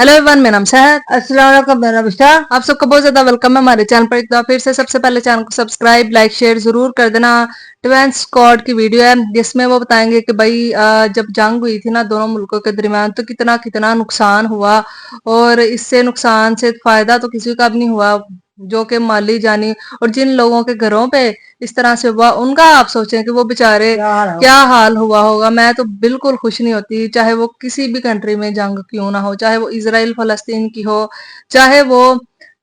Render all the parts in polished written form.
Hello everyone, मेरा नाम शहद। अस्सलाम वालेकुम, मेरा नाम इश्ता। आप सबका बहुत ज्यादा वेलकम है हमारे चैनल पर। एक बार फिर से सबसे पहले चैनल को सब्सक्राइब, लाइक, शेयर जरूर कर देना। डिफेंस स्क्वाड की वीडियो है जिसमें वो बताएंगे कि भाई जब जंग हुई थी ना दोनों मुल्कों के दरमियान, तो कितना कितना नुकसान हुआ। और इससे नुकसान से फायदा तो किसी का भी नहीं हुआ, जो कि माली जानी। और जिन लोगों के घरों पे इस तरह से हुआ, उनका आप सोचें कि वो बेचारे क्या हाल हुआ होगा। मैं तो बिल्कुल खुश नहीं होती, चाहे वो किसी भी कंट्री में जंग क्यों ना हो, चाहे वो इसराइल फलस्तीन की हो, चाहे वो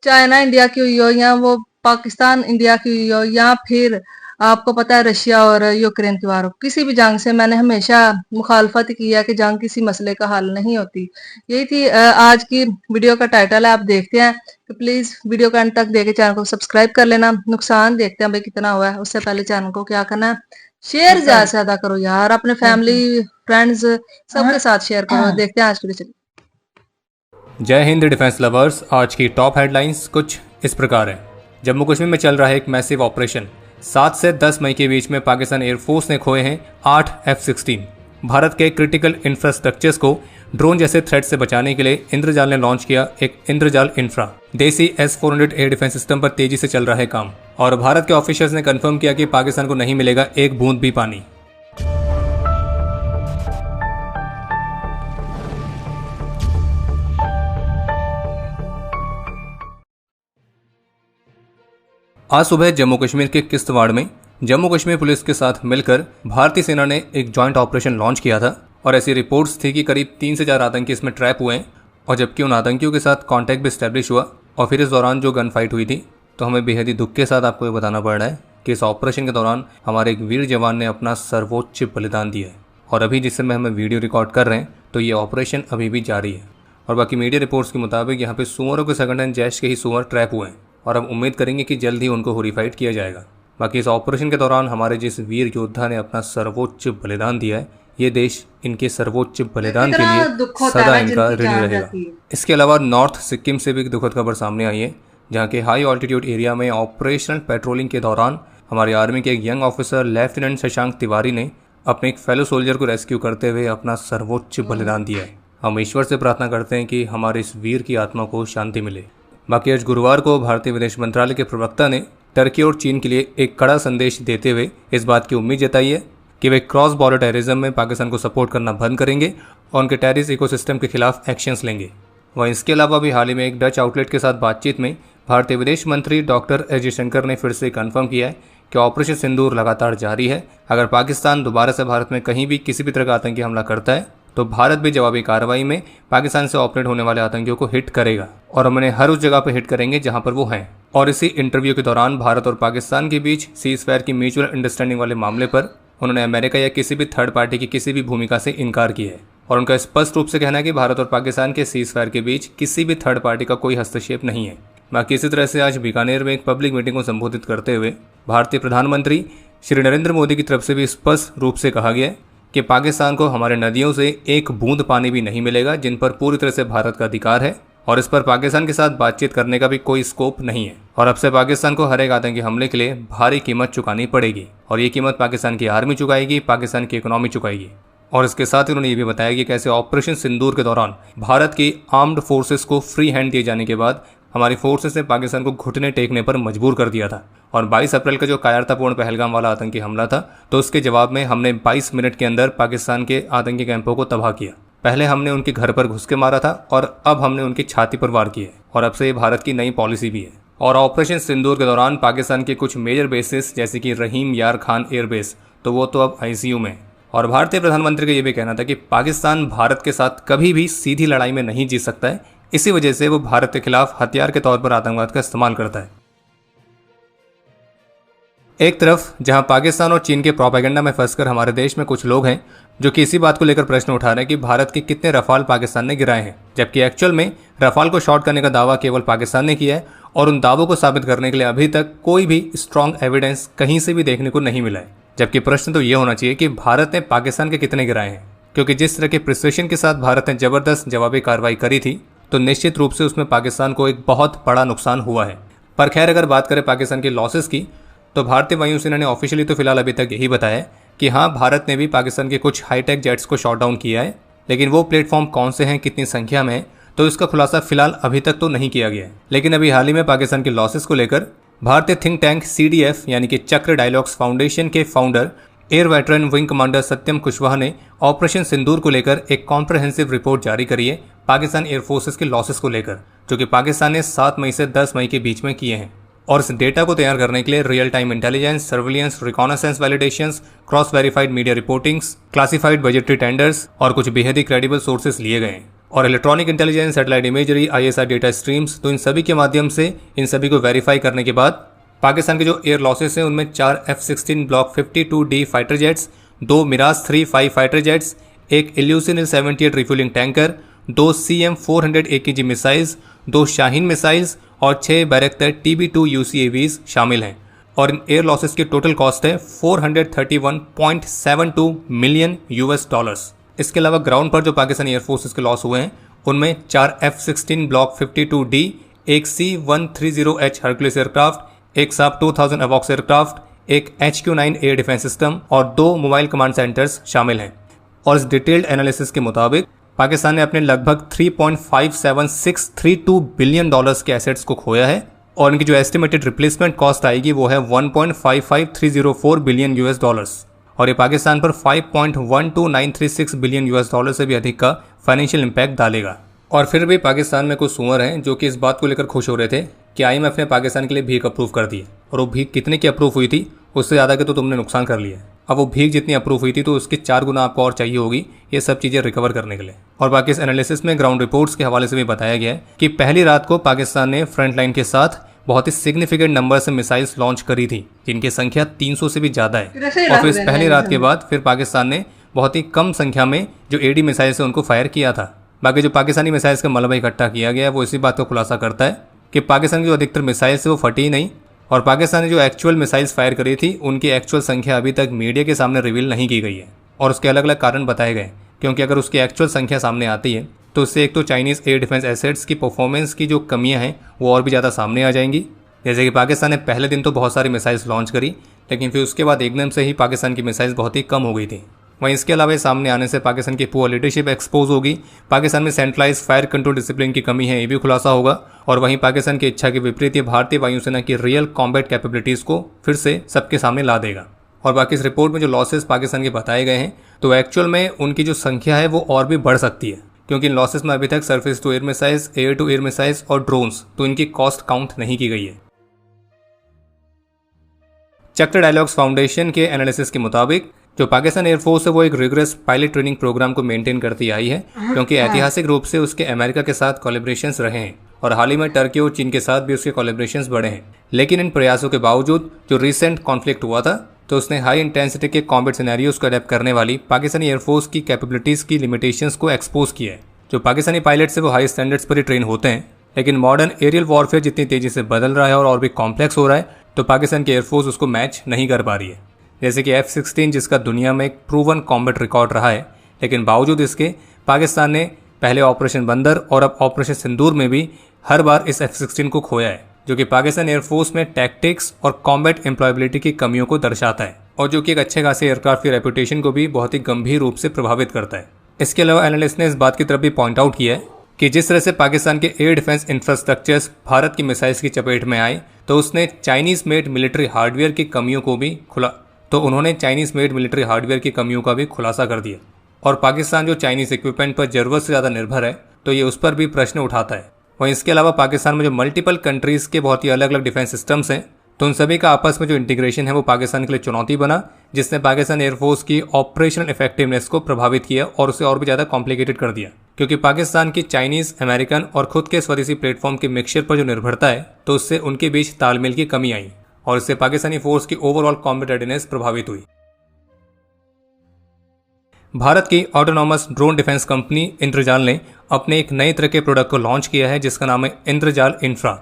चाइना इंडिया की हुई हो, या वो पाकिस्तान इंडिया की हुई हो, या फिर आपको पता है रशिया और यूक्रेन की वार हो। किसी भी जंग से मैंने हमेशा मुखालफत की है कि जंग किसी मसले का हल नहीं होती। यही थी आज की वीडियो का टाइटल है। आप देखते हैं तो प्लीज वीडियो का अंत तक देखे चैनल को सब्सक्राइब कर लेना। नुकसान देखते हैं भाई कितना हुआ है। उससे पहले चैनल को क्या करना है, शेयर ज्यादा से ज्यादा करो यार, अपने फैमिली फ्रेंड्स सबके साथ शेयर करो। देखते हैं आज की वीडियो। जय हिंद डिफेंस लवर्स। आज की टॉप हेडलाइंस कुछ इस प्रकार है। जम्मू कश्मीर में चल रहा है एक मैसिव ऑपरेशन। 7 से 10 मई के बीच में पाकिस्तान एयरफोर्स ने खोए हैं 8 F-16। भारत के क्रिटिकल इंफ्रास्ट्रक्चर्स को ड्रोन जैसे थ्रेट से बचाने के लिए इंद्रजाल ने लॉन्च किया एक इंद्रजाल इंफ्रा। देसी S-400 एयर डिफेंस सिस्टम पर तेजी से चल रहा है काम, और भारत के ऑफिशियल्स ने कंफर्म किया कि पाकिस्तान को नहीं मिलेगा एक बूंद भी पानी। आज सुबह जम्मू कश्मीर के किश्तवाड़ में जम्मू कश्मीर पुलिस के साथ मिलकर भारतीय सेना ने एक जॉइंट ऑपरेशन लॉन्च किया था, और ऐसी रिपोर्ट्स थी कि करीब 3 से 4 आतंकी इसमें ट्रैप हुए हैं। और जबकि उन आतंकियों के साथ कांटेक्ट भी स्टैब्लिश हुआ, और फिर इस दौरान जो गन फाइट हुई थी, तो हमें बेहद ही दुख के साथ आपको ये बताना पड़ रहा है कि इस ऑपरेशन के दौरान हमारे एक वीर जवान ने अपना सर्वोच्च बलिदान दिया है। और अभी जिस समय हमें वीडियो रिकॉर्ड कर रहे हैं तो ये ऑपरेशन अभी भी जारी है। और बाकी मीडिया रिपोर्ट्स के मुताबिक यहाँ पे सुअरों के संगठन जैश के ही सुअर ट्रैप हुए हैं, और अब उम्मीद करेंगे कि जल्द ही उनको होरीफाइड किया जाएगा। बाकी इस ऑपरेशन के दौरान हमारे जिस वीर योद्धा ने अपना सर्वोच्च बलिदान दिया है, ये देश इनके सर्वोच्च बलिदान के लिए सदा इनका ऋणी रहेगा। इसके अलावा नॉर्थ सिक्किम से भी एक दुखद खबर सामने आई है, जहाँ के हाई ऑल्टीट्यूड एरिया में ऑपरेशनल पेट्रोलिंग के दौरान हमारी आर्मी के एक young officer lieutenant Shashank Tiwari ने अपने एक फेलो सोल्जर को रेस्क्यू करते हुए अपना सर्वोच्च बलिदान दिया है। हम ईश्वर से प्रार्थना करते हैं कि हमारे इस वीर की आत्मा को शांति मिले। बाकी आज गुरुवार को भारतीय विदेश मंत्रालय के प्रवक्ता ने टर्की और चीन के लिए एक कड़ा संदेश देते हुए इस बात की उम्मीद जताई है कि वे क्रॉस बॉर्डर टेररिज्म में पाकिस्तान को सपोर्ट करना बंद करेंगे और उनके टेररिस्ट इकोसिस्टम के खिलाफ एक्शंस लेंगे। वहीं इसके अलावा भी हाल ही में एक डच आउटलेट के साथ बातचीत में भारतीय विदेश मंत्री डॉक्टर एस जयशंकर ने फिर से कन्फर्म किया है कि ऑपरेशन सिंदूर लगातार जारी है। अगर पाकिस्तान दोबारा से भारत में कहीं भी किसी भी तरह का आतंकी हमला करता है तो भारत भी जवाबी कार्रवाई में पाकिस्तान से ऑपरेट होने वाले आतंकियों को हिट करेगा, और हम उन्हें हर उस जगह पर हिट करेंगे जहां पर वो हैं। और इसी इंटरव्यू के दौरान भारत और पाकिस्तान के बीच सीज फायर की म्यूचुअल अंडरस्टैंडिंग वाले मामले पर उन्होंने अमेरिका या किसी भी थर्ड पार्टी की किसी भी भूमिका से इनकार किया है, और उनका स्पष्ट रूप से कहना है कि भारत और पाकिस्तान के सीज फायर के बीच किसी भी थर्ड पार्टी का कोई हस्तक्षेप नहीं है। बाकी इसी तरह से आज बीकानेर में एक पब्लिक मीटिंग को संबोधित करते हुए भारतीय प्रधानमंत्री श्री नरेंद्र मोदी की तरफ से भी स्पष्ट रूप से कहा गया कि पाकिस्तान को हमारे नदियों से एक बूंद पानी भी नहीं मिलेगा, जिन पर पूरी तरह से भारत का अधिकार है, और इस पर पाकिस्तान के साथ बातचीत करने का भी कोई स्कोप नहीं है। और अब से पाकिस्तान को हर एक आतंकी हमले के लिए भारी कीमत चुकानी पड़ेगी, और ये कीमत पाकिस्तान की आर्मी चुकाएगी, पाकिस्तान की इकोनॉमी चुकाएगी। और इसके साथ ही उन्होंने ये भी बताया कि कैसे ऑपरेशन सिंदूर के दौरान भारत की आर्म्ड फोर्सेस को फ्री हैंड दिए जाने के बाद हमारी फोर्सेस ने पाकिस्तान को घुटने टेकने पर मजबूर कर दिया था। और 22 अप्रैल का जो कायरतापूर्ण पहलगाम वाला आतंकी हमला था, तो उसके जवाब में हमने 22 मिनट के अंदर पाकिस्तान के आतंकी कैंपों को तबाह किया। पहले हमने उनके घर पर घुस के मारा था, और अब हमने उनकी छाती पर वार किए, और अब से ये भारत की नई पॉलिसी भी है। और ऑपरेशन सिंदूर के दौरान पाकिस्तान के कुछ मेजर बेसिस जैसे कि रहीम यार खान एयरबेस, तो वो तो अब ICU में। और भारतीय प्रधानमंत्री का ये भी कहना था कि पाकिस्तान भारत के साथ कभी भी सीधी लड़ाई में नहीं जीत सकता है, इसी वजह से वो भारत के खिलाफ हथियार के तौर पर आतंकवाद का इस्तेमाल करता है। एक तरफ जहां पाकिस्तान और चीन के प्रोपेगेंडा में फंसकर हमारे देश में कुछ लोग हैं जो कि इसी बात को लेकर प्रश्न उठा रहे हैं कि भारत के कितने रफाल पाकिस्तान ने गिराए हैं, जबकि एक्चुअल में रफाल को शॉर्ट करने का दावा केवल पाकिस्तान ने किया है, और उन दावों को साबित करने के लिए अभी तक कोई भी स्ट्रॉन्ग एविडेंस कहीं से भी देखने को नहीं मिला है। जबकि प्रश्न तो ये होना चाहिए कि भारत ने पाकिस्तान के कितने गिराए हैं, क्योंकि जिस तरह के प्रिसिशन के साथ भारत ने जबरदस्त जवाबी कार्रवाई करी थी, तो निश्चित रूप से उसमें पाकिस्तान को एक बहुत बड़ा नुकसान हुआ है। पर खैर, अगर बात करें पाकिस्तान के लॉसेस की, तो भारतीय वायुसेना ने ऑफिशियली तो फिलहाल अभी तक यही बताया कि हाँ, भारत ने भी पाकिस्तान के कुछ हाईटेक जेट्स को शॉट डाउन किया है, लेकिन वो प्लेटफॉर्म कौन से हैं, कितनी संख्या में है, तो इसका खुलासा फिलहाल अभी तक तो नहीं किया गया है। लेकिन अभी हाल ही में पाकिस्तान के लॉसेस को लेकर भारतीय थिंक टैंक CDF यानी कि चक्र डायलॉग्स फाउंडेशन के founder air veteran wing commander Satyam Kushwaha ने ऑपरेशन सिंदूर को लेकर एक कॉम्प्रहेंसिव रिपोर्ट जारी करी है पाकिस्तान एयर फोर्सेस के लॉसेस को लेकर, जो कि पाकिस्तान ने 7 मई से 10 मई के बीच में किए हैं। और इस डेटा को तैयार करने के लिए real time intelligence, surveillance, reconnaissance validations, cross verified media reportings, classified budgetary tenders और कुछ बेहद ही क्रेडिबल सोर्सेस लिए गए हैं। और electronic intelligence, satellite imagery, ISR data streams, तो इन सभी के माध्यम से इन सभी को वेरीफाई करने के बाद पाकिस्तान के जो एयर लॉसेस हैं उनमें 4 F-16 block 52D fighter jets, 2 Mirage 3 fighter jets, एक Ilyushin Il-78 refuelling tanker, 2 CM-400 AKG missiles, 2 Shaheen missiles और 6 बैरक्टर TB2 UCAVs शामिल हैं। और इन एयर लॉसेस की टोटल कॉस्ट है $431.72 मिलियन। इसके अलावा ग्राउंड पर जो पाकिस्तानी एयर फोर्सेस के लॉस हुए हैं उनमें 4 F-16 ब्लॉक 52D, एक C-130H हरक्यूलिस एयरक्राफ्ट, एक साब 2000 अवॉक्स एयरक्राफ्ट, एक HQ-9 एयर डिफेंस सिस्टम और 2 मोबाइल कमांड सेंटर्स शामिल हैं। और इस डिटेल्ड एनालिसिस के मुताबिक पाकिस्तान ने अपने लगभग $3.57632 बिलियन के एसेट्स को खोया है और इनकी जो एस्टिमेटेड रिप्लेसमेंट कॉस्ट आएगी वो है $1.55304 बिलियन और ये पाकिस्तान पर $5.12936 बिलियन से भी अधिक का फाइनेंशियल इम्पैक्ट डालेगा। और फिर भी पाकिस्तान में कुछ सुअर हैं जो कि इस बात को लेकर खुश हो रहे थे कि IMF ने पाकिस्तान के लिए भीख अप्रूव कर दी है, और वो भीख कितने की अप्रूव हुई थी उससे ज़्यादा के तो तुमने नुकसान कर लिया। अब वो भीख जितनी अप्रूव हुई थी तो उसके 4 गुना आपको और चाहिए होगी ये सब चीज़ें रिकवर करने के लिए। और बाकी इस एनालिसिस में ग्राउंड रिपोर्ट्स के हवाले से भी बताया गया है कि पहली रात को पाकिस्तान ने फ्रंट लाइन के साथ बहुत ही सिग्निफिकेंट नंबर से मिसाइल्स लॉन्च करी थी जिनकी संख्या 300 से भी ज़्यादा है। और फिर इस पहली रात के बाद फिर पाकिस्तान ने बहुत ही कम संख्या में जो AD मिसाइल्स है उनको फायर किया था। बाकी जो पाकिस्तानी मिसाइल्स का मलबा इकट्ठा किया गया है वो इसी बात का खुलासा करता है कि पाकिस्तान की जो अधिकतर मिसाइल्स है वो फटी ही नहीं, और पाकिस्तान ने जो एक्चुअल मिसाइल्स फायर करी थी उनकी एक्चुअल संख्या अभी तक मीडिया के सामने रिवील नहीं की गई है। और उसके अलग अलग कारण बताए गए, क्योंकि अगर उसकी एक्चुअल संख्या सामने आती है तो उससे एक तो चाइनीज़ एयर डिफेंस एसेट्स की परफॉर्मेंस की जो कमियां हैं वो और भी ज़्यादा सामने आ जाएंगी। जैसे कि पाकिस्तान ने पहले दिन तो बहुत सारी मिसाइल्स लॉन्च करी, लेकिन फिर उसके बाद एकदम से ही पाकिस्तान की मिसाइल्स बहुत ही कम हो गई थी। वहीं इसके अलावा सामने आने से पाकिस्तान की पुअर लीडरशिप एक्सपोज होगी, पाकिस्तान में सेंट्रलाइज फायर कंट्रोल डिसिप्लिन की कमी है ये भी खुलासा होगा, और वहीं पाकिस्तान की इच्छा के विपरीत ये भारतीय वायुसेना की रियल कॉम्बैट कैपेबिलिटीज़ को फिर से सबके सामने ला देगा। और बाकी इस रिपोर्ट में जो लॉसेस पाकिस्तान के बताए गए हैं तो एक्चुअल में उनकी जो संख्या है वो और भी बढ़ सकती है, क्योंकि इन लॉसेस में अभी तक surface to air missiles, air to air missiles और ड्रोन्स तो इनकी कॉस्ट काउंट नहीं की गई है। चक्र डायलॉग्स फाउंडेशन के एनालिसिस के मुताबिक जो पाकिस्तान एयरफोर्स है वो एक रिगरस पायलट ट्रेनिंग प्रोग्राम को मेंटेन करती आई है, क्योंकि ऐतिहासिक रूप से उसके अमेरिका के साथ कोलैबोरेशंस रहे हैं और हाल ही में टर्की और चीन के साथ भी उसके कोलैबोरेशंस बढ़े हैं। लेकिन इन प्रयासों के बावजूद जो रिसेंट कॉन्फ्लिक्ट हुआ था तो उसने हाई इंटेंसिटी के कॉम्बैट सिनेरियोज को अडेप्ट करने वाली पाकिस्तानी एयरफोर्स की कैपेबिलिटीज़ की लिमिटेशंस को एक्सपोज किया है। जो पाकिस्तानी पायलट्स है वो हाई स्टैंडर्ड्स पर ही ट्रेन होते हैं, लेकिन मॉडर्न एरियल वॉरफेयर जितनी तेज़ी से बदल रहा है और भी कॉम्प्लेक्स हो रहा है तो पाकिस्तान की एयरफोर्स उसको मैच नहीं कर पा रही है। जैसे कि F-16 जिसका दुनिया में एक प्रूवन कॉम्बैट रिकॉर्ड रहा है, लेकिन बावजूद इसके पाकिस्तान ने पहले ऑपरेशन बंदर और अब ऑपरेशन सिंदूर में भी हर बार इस F-16 को खोया है, जो कि पाकिस्तान एयरफोर्स में टैक्टिक्स और कॉम्बैट एम्प्लॉयबिलिटी की कमियों को दर्शाता है, और जो कि एक अच्छे खासे एयरक्राफ्ट की रेपुटेशन को भी बहुत ही गंभीर रूप से प्रभावित करता है। इसके अलावा एनालिस्ट ने इस बात की तरफ भी पॉइंट आउट किया है कि जिस तरह से पाकिस्तान के एयर डिफेंस इंफ्रास्ट्रक्चर्स भारत की मिसाइल्स की चपेट में आए तो उसने चाइनीज़ मेड मिलिट्री हार्डवेयर की कमियों को भी खुलासा कर दिया। और पाकिस्तान जो चाइनीज़ इक्विपमेंट पर ज़रूरत से ज़्यादा निर्भर है तो ये उस पर भी प्रश्न उठाता है। वहीं इसके अलावा पाकिस्तान में जो मल्टीपल कंट्रीज़ के बहुत ही अलग अलग डिफेंस सिस्टम्स हैं तो उन सभी का आपस में जो इंटीग्रेशन है वो पाकिस्तान के लिए चुनौती बना, जिसने पाकिस्तान एयरफोर्स की ऑपरेशनल इफेक्टिवनेस को प्रभावित किया और उसे और भी ज़्यादा कॉम्प्लिकेटेड कर दिया, क्योंकि पाकिस्तान की चाइनीज़, अमेरिकन और खुद के स्वदेशी प्लेटफॉर्म के मिक्सचर पर जो निर्भरता है तो उससे उनके बीच तालमेल की कमी आई और इससे पाकिस्तानी फोर्स की ओवरऑल कॉम्बैट रेडीनेस प्रभावित हुई। भारत की ऑटोनॉमस ड्रोन डिफेंस कंपनी इंद्रजाल ने अपने एक नए तरह के प्रोडक्ट को लॉन्च किया है जिसका नाम है इंद्रजाल इंफ्रा,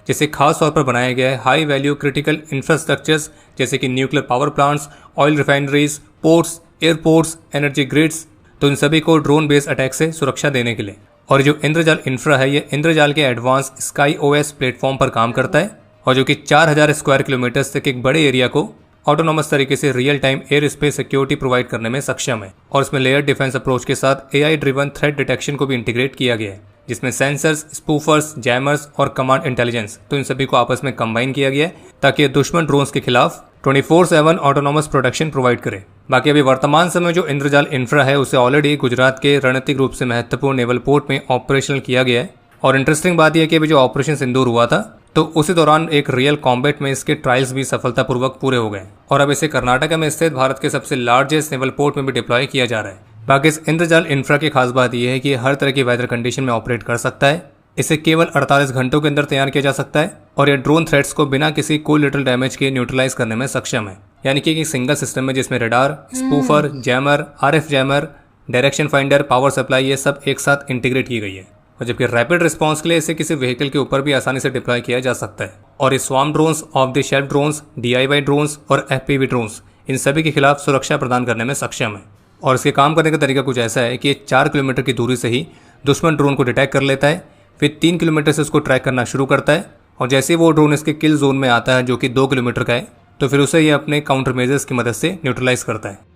जिसे खास तौर पर बनाया गया है हाई वैल्यू क्रिटिकल इंफ्रास्ट्रक्चर्स जैसे कि nuclear power plants, oil refineries, ports, airports, energy grids, तो इन सभी को ड्रोन बेस्ड अटैक से सुरक्षा देने के लिए। और जो इंद्रजाल इंफ्रा है ये इंद्रजाल के एडवांस स्काई OS प्लेटफॉर्म पर काम करता है और जो कि 4000 स्क्वायर किलोमीटर तक एक बड़े एरिया को ऑटोनॉमस तरीके से real time air space security provide करने में सक्षम है और इसमें लेयर डिफेंस अप्रोच के साथ AI ड्रिवन थ्रेट डिटेक्शन को भी इंटीग्रेट किया गया है, जिसमें सेंसर्स, स्पूफर्स, जैमर्स और कमांड इंटेलिजेंस तो इन सभी को आपस में कंबाइन किया गया है ताकि ये दुश्मन ड्रोन्स के खिलाफ 24/7 ऑटोनॉमस प्रोटेक्शन प्रोवाइड करे। बाकी अभी वर्तमान समय जो इंद्रजाल इंफ्रा है उसे ऑलरेडी गुजरात के रणनीतिक रूप से महत्वपूर्ण नेवल पोर्ट में ऑपरेशनल किया गया है। और इंटरेस्टिंग बात यह है कि अभी जो ऑपरेशन सिंदूर हुआ था तो उसी दौरान एक रियल कॉम्बैट में इसके ट्रायल्स भी सफलतापूर्वक पूरे हो गए और अब इसे कर्नाटक में स्थित भारत के सबसे लार्जेस्ट नेवल पोर्ट में भी डिप्लॉय किया जा रहा है। बाकी इस इंद्रजाल इंफ्रा की खास बात यह है कि हर तरह की वेदर कंडीशन में ऑपरेट कर सकता है। इसे केवल 48 घंटों के अंदर तैयार किया जा सकता है और यह ड्रोन थ्रेट्स को बिना किसी कोलेटरल डैमेज के न्यूट्रलाइज करने में सक्षम है। यानी कि एक सिंगल सिस्टम में जिसमें radar, spoofer, jammer, RF jammer, direction finder, power supply ये सब एक साथ इंटीग्रेट की गई है। और जबकि रैपिड रिस्पांस के लिए इसे किसी व्हीकल के ऊपर भी आसानी से डिप्लॉय किया जा सकता है। और ये swarm drones, of the shelf drones, DIY drones और FPV ड्रोन्स इन सभी के खिलाफ सुरक्षा प्रदान करने में सक्षम है। और इसके काम करने का तरीका कुछ ऐसा है कि ये 4 किलोमीटर की दूरी से ही दुश्मन ड्रोन को डिटेक्ट कर लेता है, फिर 3 किलोमीटर से उसको ट्रैक करना शुरू करता है और जैसे ही वो ड्रोन इसके किल जोन में आता है जो कि 2 किलोमीटर का है तो फिर उसे ये अपने काउंटर मेजर्स की मदद से न्यूट्रलाइज करता है।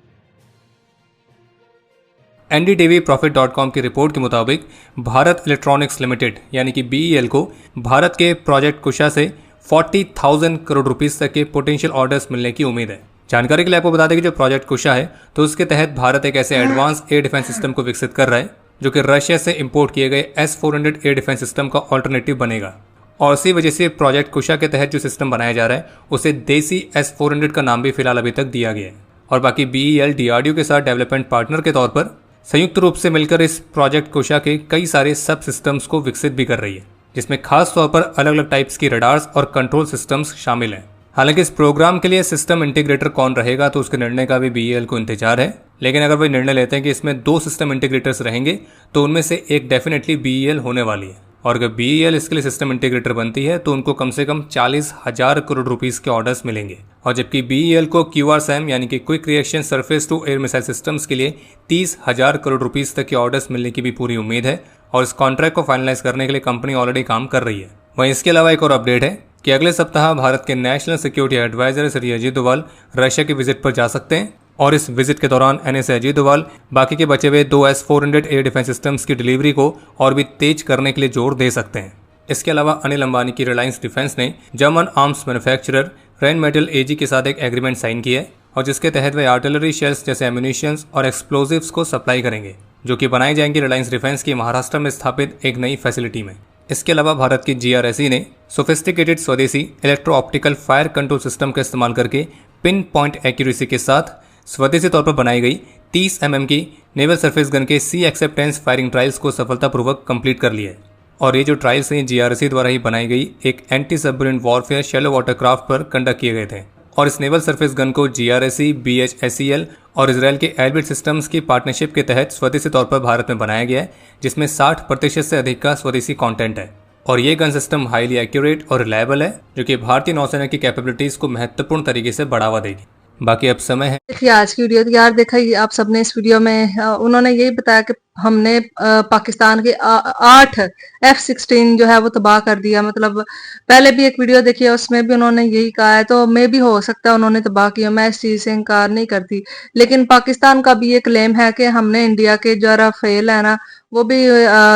NDTVProfit.com की रिपोर्ट के मुताबिक भारत इलेक्ट्रॉनिक्स लिमिटेड यानी कि BEL को भारत के प्रोजेक्ट कुशा से 40,000 करोड़ रुपीस तक के पोटेंशियल ऑर्डर्स मिलने की उम्मीद है। जानकारी के लिए आपको बता दें कि जो प्रोजेक्ट कुशा है तो उसके तहत भारत एक ऐसे एडवांस एयर डिफेंस सिस्टम को विकसित कर रहा है जो कि रशिया से इंपोर्ट किए गए S-400 एयर डिफेंस सिस्टम का ऑल्टरनेटिव बनेगा। और इसी वजह से प्रोजेक्ट कुशा के तहत जो सिस्टम बनाया जा रहा है उसे देसी S-400 का नाम भी फिलहाल अभी तक दिया गया है। और बाकी BEL DRDO के साथ डेवलपमेंट पार्टनर के तौर पर संयुक्त रूप से मिलकर इस प्रोजेक्ट कुशा के कई सारे सब सिस्टम्स को विकसित भी कर रही है, जिसमें खास तौर पर अलग अलग टाइप्स की रडार्स और कंट्रोल सिस्टम्स शामिल हैं। हालांकि इस प्रोग्राम के लिए सिस्टम इंटीग्रेटर कौन रहेगा तो उसके निर्णय का भी BEL को इंतजार है, लेकिन अगर वे निर्णय लेते हैं कि इसमें 2 सिस्टम इंटीग्रेटर्स रहेंगे तो उनमें से एक डेफिनेटली BEL होने वाली है। और अगर BEL इसके लिए सिस्टम इंटीग्रेटर बनती है तो उनको कम से कम 40,000 करोड़ रुपीस के ऑर्डर्स मिलेंगे। और जबकि BEL को QRSAM यानी कि quick reaction surface to air missile systems के लिए 30,000 करोड़ रुपीस तक के ऑर्डर्स मिलने की भी पूरी उम्मीद है और इस कॉन्ट्रैक्ट को फाइनलाइज करने के लिए कंपनी ऑलरेडी काम कर रही है। वहीं इसके अलावा एक और अपडेट है कि अगले सप्ताह भारत के national security adviser Shri Ajit Doval Russia की विजिट पर जा सकते हैं और इस विजिट के दौरान NSA अजीत डोभाल बाकी के बचे हुए 2 S-400 एयर डिफेंस सिस्टम्स की डिलीवरी को और भी तेज करने के लिए जोर दे सकते हैं। इसके अलावा अनिल अंबानी की रिलायंस डिफेंस ने जर्मन आर्म्स मैन्युफैक्चरर रैनमेटल AG के साथ एक एग्रीमेंट साइन किया है और जिसके तहत वे आर्टिलरी शेल्स जैसे एम्यूनिशंस और एक्सप्लोजिव्स को सप्लाई करेंगे जो कि बनाई जाएंगी रिलायंस डिफेंस की महाराष्ट्र में स्थापित एक नई फैसिलिटी में। इसके अलावा भारत की GRSE ने सोफिस्टिकेटेड स्वदेशी electro optical fire control system का इस्तेमाल करके पिन पॉइंट एक्यूरेसी के साथ स्वदेशी तौर पर बनाई गई 30 mm की नेवल सरफेस गन के सी एक्सेप्टेंस फायरिंग ट्रायल्स को सफलतापूर्वक कंप्लीट कर लिया है। और ये जो ट्रायल्स हैं GRSE द्वारा ही बनाई गई एक anti submarine warfare shallow watercraft पर कंडक्ट किए गए थे और इस नेवल सरफेस गन को GRSE, BHSEL और इसराइल के एल्बिट सिस्टम्स की पार्टनरशिप के तहत स्वदेशी तौर पर भारत में बनाया गया है जिसमें 60% से अधिक का स्वदेशी कंटेंट है। और ये गन सिस्टम हाईली एक्यूरेट और रिलायबल है जो कि भारतीय नौसेना की कैपेबिलिटीज को महत्वपूर्ण तरीके से बढ़ावा देगी। बाकी अब समय है देखिए आज की वीडियो यार देखा ही आप सबने इस वीडियो में उन्होंने यही बताया कि हमने पाकिस्तान के 8 F-16 जो है वो तबाह कर दिया। मतलब पहले भी एक वीडियो देखी है उसमें भी उन्होंने यही कहा है, तो मैं भी हो सकता है उन्होंने तबाह किया, मैं इस चीज से इनकार नहीं करती। लेकिन पाकिस्तान का भी ये क्लेम है कि हमने इंडिया के जो राफेल है ना वो भी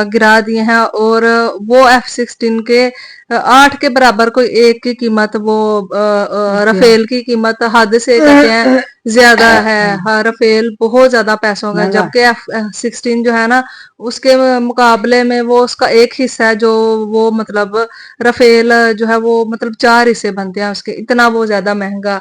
गिरा दिए हैं और वो F-16 के 8 के बराबर कोई एक की कीमत वो राफेल की कीमत हद से कहते हैं ज्यादा है। हाँ, राफेल बहुत ज्यादा पैसों का, जबकि F-16 जो है ना उसके मुकाबले में वो उसका एक हिस्सा है जो वो मतलब राफेल जो है वो मतलब 4 हिस्से बनते हैं उसके, इतना वो ज्यादा महंगा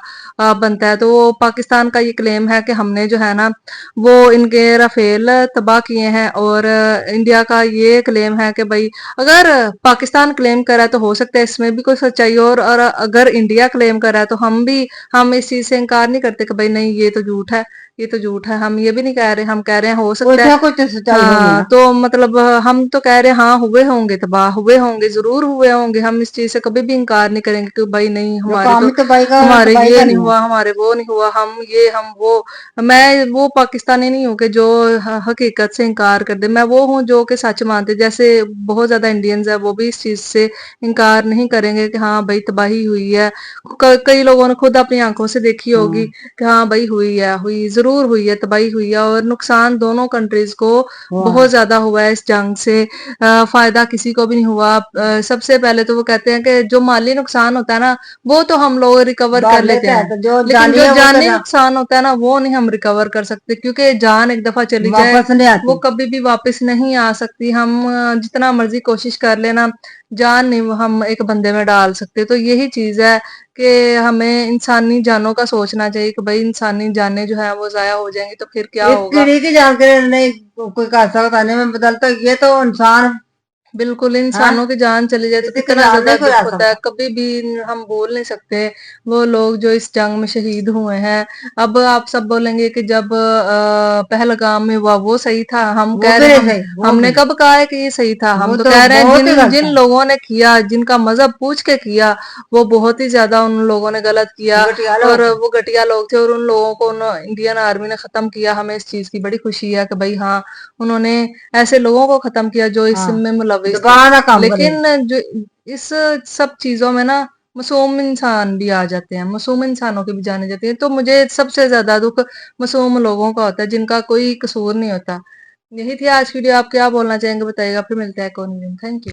बनता है। तो वो पाकिस्तान का ये क्लेम है कि हमने जो है ना वो इनके राफेल तबाह किए हैं और इंडिया का ये क्लेम है कि भाई अगर पाकिस्तान क्लेम कर रहा है तो हो सकता है इसमें भी कोई सच्चाई हो और अगर इंडिया क्लेम कर रहा है तो हम इस चीज से इनकार नहीं करते कि भाई नहीं ये तो झूठ है, ये तो झूठ है, हम ये भी नहीं कह रहे, हम कह रहे हैं हो कुछ सकता है। ना कुछ सच्चाई होगी हाँ, ना। तो मतलब हम तो कह रहे हैं हाँ हुए होंगे, तबाह हुए होंगे, जरूर हुए होंगे, हम इस चीज से कभी भी इनकार नहीं करेंगे कि भाई नहीं जो हमारे काम तो ही तबाही का हमारे तबाही ये का नहीं नहीं है। हुआ, हमारे वो नहीं हुआ, हम ये हम वो। मैं वो पाकिस्तानी नहीं हूँ कि जो हकीकत से इनकार कर दे, मैं वो हूँ जो कि सच मानते, जैसे बहुत ज्यादा इंडियंस है वो भी इस चीज से इनकार नहीं करेंगे कि हाँ भाई तबाही हुई है। कई लोगों ने खुद अपनी आंखों से देखी होगी कि हाँ भाई हुई है, हुई जरूर हुई है, तबाही हुई है, और नुकसान दोनों कंट्रीज को हुआ बहुत ज्यादा हुआ है इस जंग से। फायदा किसी को भी नहीं हुआ। सबसे पहले तो वो कहते हैं कि जो माली नुकसान होता है ना वो तो हम लोग रिकवर कर भर लेते लेते हैं, हैं, तो जो लेकिन जानी जो है वो तो जानी नुकसान होता है ना वो नहीं हम रिकवर कर सकते, क्योंकि जान एक दफा चली जाए वापस नहीं वो आती। कभी भी वापस नहीं आ सकती। हम जितना मर्जी कोशिश कर लेना, जान नहीं हम एक बंदे में डाल सकते। तो यही चीज है कि हमें इंसानी जानों का सोचना चाहिए कि भाई इंसानी जानें जो है वो जाया हो जाएंगी तो फिर क्या एक होगा। कीड़ी की जानकारी नहीं, कोई हादसा बताने में बदलता, ये तो इंसान बिल्कुल, है, इंसानों की जान चली जाए तो किसी की कितना जान ज्यादा नहीं कोई दुख आ होता है, सकता। कभी भी हम भूल नहीं सकते वो लोग जो इस जंग में शहीद हुए हैं। अब आप सब बोलेंगे कि जब पहलगाम में हुआ वो सही था, हम वो कह भी रहे नहीं हम सही, वो हमने भी, कब कहा है कि ये सही था, हम वो तो तो कह रहे हैं बहुत ही जिन गलत जिन है। लोगों ने किया, जिनका मजहब पूछ के किया, वो बहुत ही ज्यादा उन लोगों ने गलत किया। घटिया और लोग। वो घटिया लोग थे और उन लोगों को इंडियन आर्मी ने खत्म किया। हमें इस चीज की बड़ी खुशी है कि भाई हाँ उन्होंने ऐसे लोगों को खत्म किया जो हाँ, इसमें मुलविस थे। दबाना काम करे। लेकिन जो इस सब चीजों में ना मासूम इंसान भी आ जाते हैं, मासूम इंसानों की भी जाने जाती है। तो मुझे सबसे ज्यादा दुख मासूम लोगों का होता है जिनका कोई कसूर नहीं होता। यही थी आज की वीडियो। आप क्या बोलना चाहेंगे बताइएगा, फिर मिलते हैं कौन दिन। Thank you.